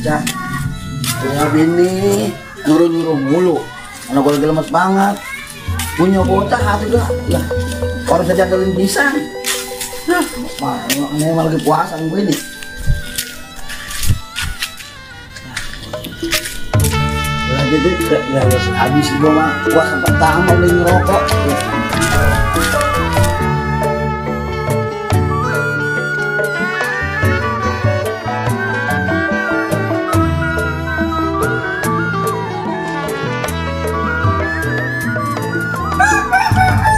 ya. Punya bini nyuruh-nyuruh mulu. Anak gue lagi lemes banget. Punya bocah hati gak? Ya, orang saja jadalin pisang. Nah, ini emang lagi puasa gue ini. Jadi ya habis gue mah puasa pertama udah ngerokok.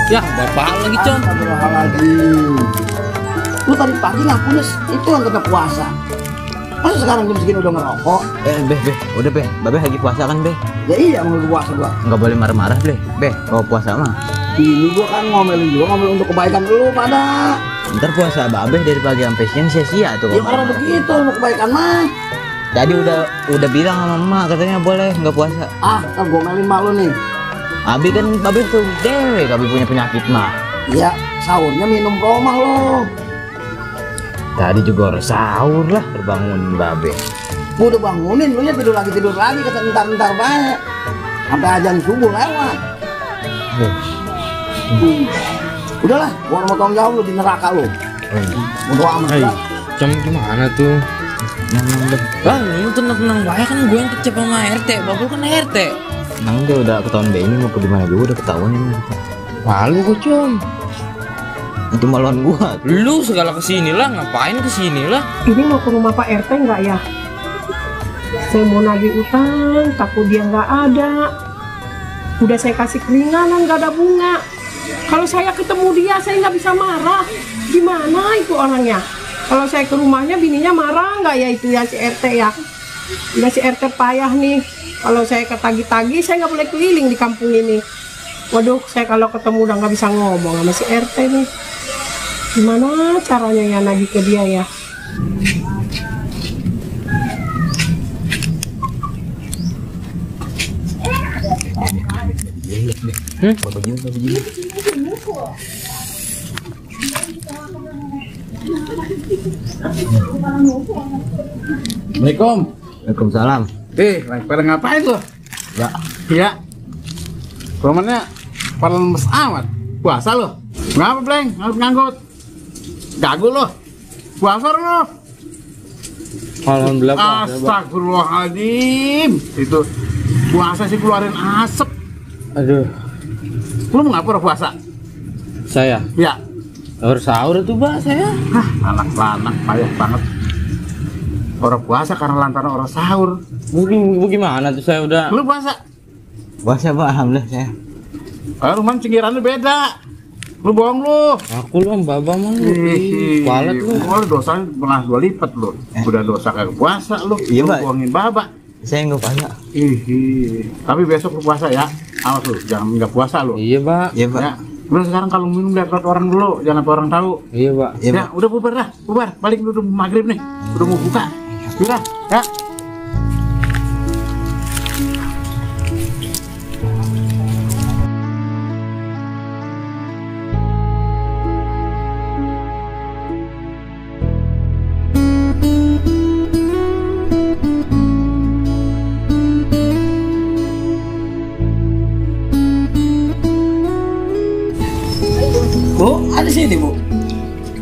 Ya, bapak lagi, Com. Lagi. Lu tadi pagi ngakunya itu yang kena puasa. Masa sekarang jam segini udah ngerokok? Beh, udah Beh, Babe lagi puasa kan Beh? Ya iya mau puasa gua. Nggak boleh marah-marah Beh, kalau puasa mah. Ini gua kan ngomelin juga, ngomel untuk kebaikan lu pada. Ntar puasa Babe dari pagi sampai siang sia-sia tuh. Ya orang begitu, mau kebaikan mah. Tadi udah bilang sama emak katanya boleh nggak puasa. Ah, kan gua ngomelin mak lu nih. Abi kan Babe tuh dewe, Babe punya penyakit mah. Iya, sahurnya minum romah lo. Tadi juga harus sahur lah, terbangun Babe. Gua udah bangunin, lu nya tidur lagi, kata entar banyak. Sampai azan subuh lewat. Udahlah, gua mau tanggung jawab lu di neraka lu. Udah amat. Jam gimana tuh? Nang deh. Bang, lu tenang-tenang bae kan gue yang kecep sama RT, Bapak kan RT. Nang deh udah ketahuan deh ini mau ke dimana juga udah ketahuan ini. Malu gue, Com. Itu maluan gua. Lu segala kesini lah, ngapain kesini lah? Ini mau ke rumah Pak RT nggak ya? Saya mau nagih utang, takut dia nggak ada. Udah saya kasih keringanan, nggak ada bunga. Kalau saya ketemu dia, saya nggak bisa marah. Gimana itu orangnya? Kalau saya ke rumahnya, bininya marah nggak ya itu ya si RT ya? Udah si RT payah nih. Kalau saya ketagi-tagi, saya nggak boleh keliling di kampung ini. Waduh, saya kalau ketemu udah nggak bisa ngomong sama si RT nih. Gimana caranya ya nagih ke dia ya? Assalamualaikum. Waalaikumsalam. Lagi pada ngapain lo? Ya. Iya. Komennya pada lemes amat. Puasa lo? Ngapa, Bleng? Nganggut. Gagu lo. Puasa lo. Alhamdulillah puasa, Bang. Astagfirullahaladzim. Itu puasa sih keluarin asap. Aduh, Lu mau ngapa puasa? saya Ya. sahur tuh, Pak, saya. Anak-anak payah banget. Orang puasa karena lantaran orang sahur. Gimana tuh saya udah. Lu puasa? Puasa Pak, alhamdulillah saya. Kalau rumah cinggirannya beda. Lu bohong lu. Aku lu Baba mah lu. Kualat lu. Lu dosanya pernah 2 lipat lu. Udah dosa kayak puasa lu. Iya, Lu Pak. bohongin Baba. Saya nggak puasa. Tapi besok lu puasa ya. Awas lu, jangan nggak puasa lu. Iya, Pak. Iya Pak. Ya. Lu sekarang kalau minum lihat orang dulu, jangan sampai orang tahu. Iya, Pak. Iya, Ya, Pak. udah bubar dah, bubar. Balik dulu maghrib nih. Udah mau buka. Udah, ya. Bu, ada sini, Bu.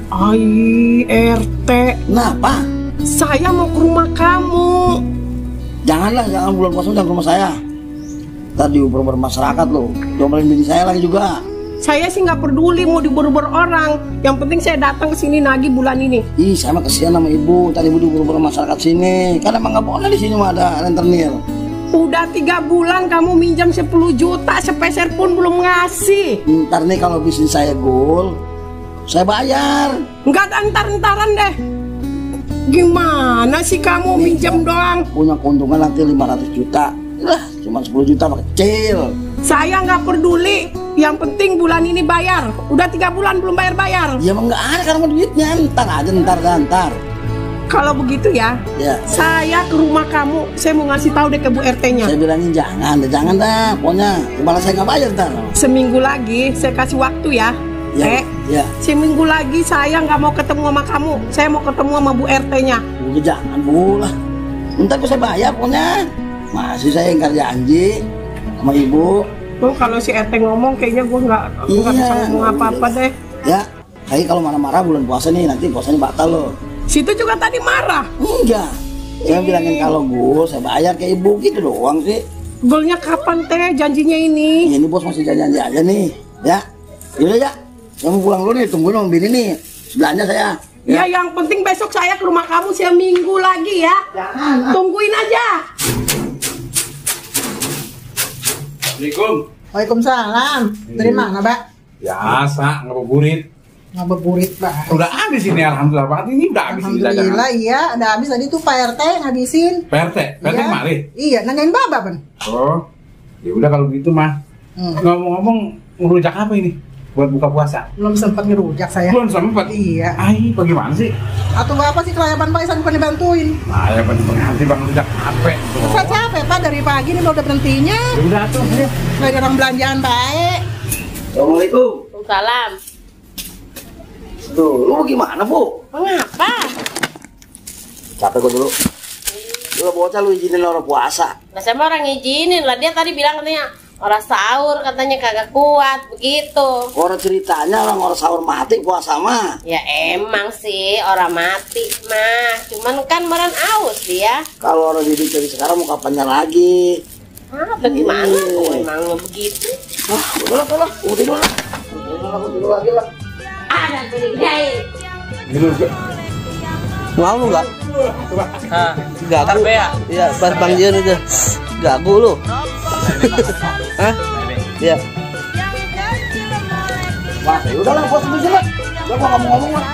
Ai, RT, Kenapa? saya mau ke rumah kamu. Jangan bulan puasa jangan ke rumah saya. Tadi diuber masyarakat lo, domelin bini saya lagi juga. Saya sih nggak peduli mau diuber-uber orang. Yang penting saya datang ke sini nagih bulan ini. Ih, saya mah kesian sama ibu. Tadi ibu diuber masyarakat sini. Kan emang nggak boleh di sini mah ada rentenir. Udah 3 bulan kamu minjam 10 juta, sepeser pun belum ngasih. Ntar nih kalau bisnis saya goal, saya bayar. Nggak antar-antaran deh. Gimana sih kamu minjem doang? Punya keuntungan nanti 500 juta. Lah, cuma 10 juta mah kecil. Saya nggak peduli. Yang penting bulan ini bayar. Udah 3 bulan belum bayar-bayar. Ya emang nggak ada karena duitnya. Ntar aja, ntar. Kalau begitu ya, Ya, saya ke rumah kamu. Saya mau ngasih tahu deh ke Bu RT-nya. saya bilangin jangan dah. Pokoknya malah saya nggak bayar ntar. Seminggu lagi saya kasih waktu ya. Ya, ya. Seminggu lagi saya nggak mau ketemu sama kamu. Saya mau ketemu sama Bu RT-nya. Udah jangan Bu lah. Ntar saya bayar pokoknya. Masih saya ingkar janji sama ibu. Tuh kalau si RT ngomong kayaknya gue nggak bisa ngomong apa-apa deh. Ya, kayak kalau marah-marah bulan puasa nih, nanti puasanya batal loh. Situ juga tadi marah. Enggak. Saya bilangin kalau bos, saya bayar ke ibu gitu doang sih. Golnya kapan teh janjinya ini? Ini bos masih janji aja nih. Ya, yaudah ya. Saya mau pulang dulu nih, tungguin sama bini nih. Sebelahnya saya. Ya yang penting besok saya ke rumah kamu seminggu lagi ya. Jangan. Tungguin aja. Assalamualaikum. Waalaikumsalam. Dari mana, Mbak? Biasa, ngabuburit. Ngabuburit, Mbak. Udah habis ini, alhamdulillah. Pak, ini udah habis ini dagangan. Alhamdulillah, iya. Udah habis tadi tuh Pak RT ngabisin. PRT Iya. kemari. Iya, nanyain Baba, Ben. Oh, ya udah kalau gitu mah. Ngomong-ngomong, ngerujak apa ini? Buat buka puasa. Belum sempat ngerujak saya. Belum sempet. Iya. Ay, bagaimana sih? Atau Bapak sih kelayapan Pak Isan bukan dibantuin. Nah, ya penganti bang rujak capek. Saya capek, Pak. Dari pagi nih udah berhentinya. Ya udah tuh. Kayak ada orang belanjaan baik. Assalamualaikum. Salam. Tuh, lu gimana, Bu? Mengapa? Capek gua dulu. Lu bocah lu izinin orang puasa. Nah, saya mau orang ngizinin lah. Dia tadi bilang katanya orang sahur katanya kagak kuat begitu. Orang ceritanya orang sahur mati puasa mah. Ya emang sih orang mati mah. Cuman kan meren aus dia. Kalau orang hidup dari sekarang mau kapannya lagi? Ah, bagaimana? Oh, emang begitu. Udah lah, aku tidur lah. Aku tidur lagi lah. Ada curigai. Mau lu nggak? Gagu ya? Iya, pas Bang Jion itu gagu lu. Hah? Iya. Wah, ya udah lah, bos dulu lah. Gua mau ngomong-ngomong lah.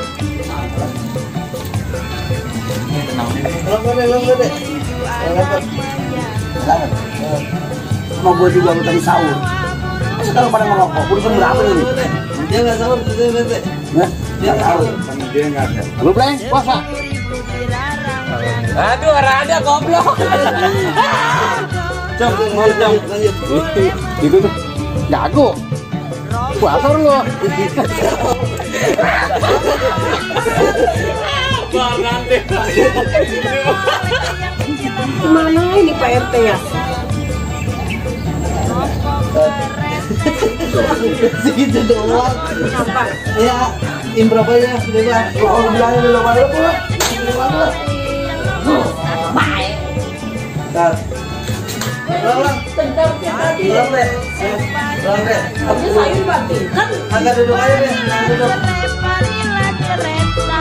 Belum deh. Mau gue juga tadi sahur. Sekarang pada ngerokok, urusan berapa ini? Dia nggak sahur, dia bete. Nah, dia sahur. Dia nggak ada. Lu pleng, puasa. Aduh, ada goblok. Cok, mau cok, lanjut. Itu tuh, jago. Puasa lu. Mana ini Pak RT ya? Segitu doang. Apa? Ya, improv aja, bebas. Oh, bilangin dulu mana lu. Baik. Ntar. Ulang. Ulang deh. Ulang deh. Tapi saya batin kan. Angkat duduk aja deh. Angkat duduk. Reparilah cerita,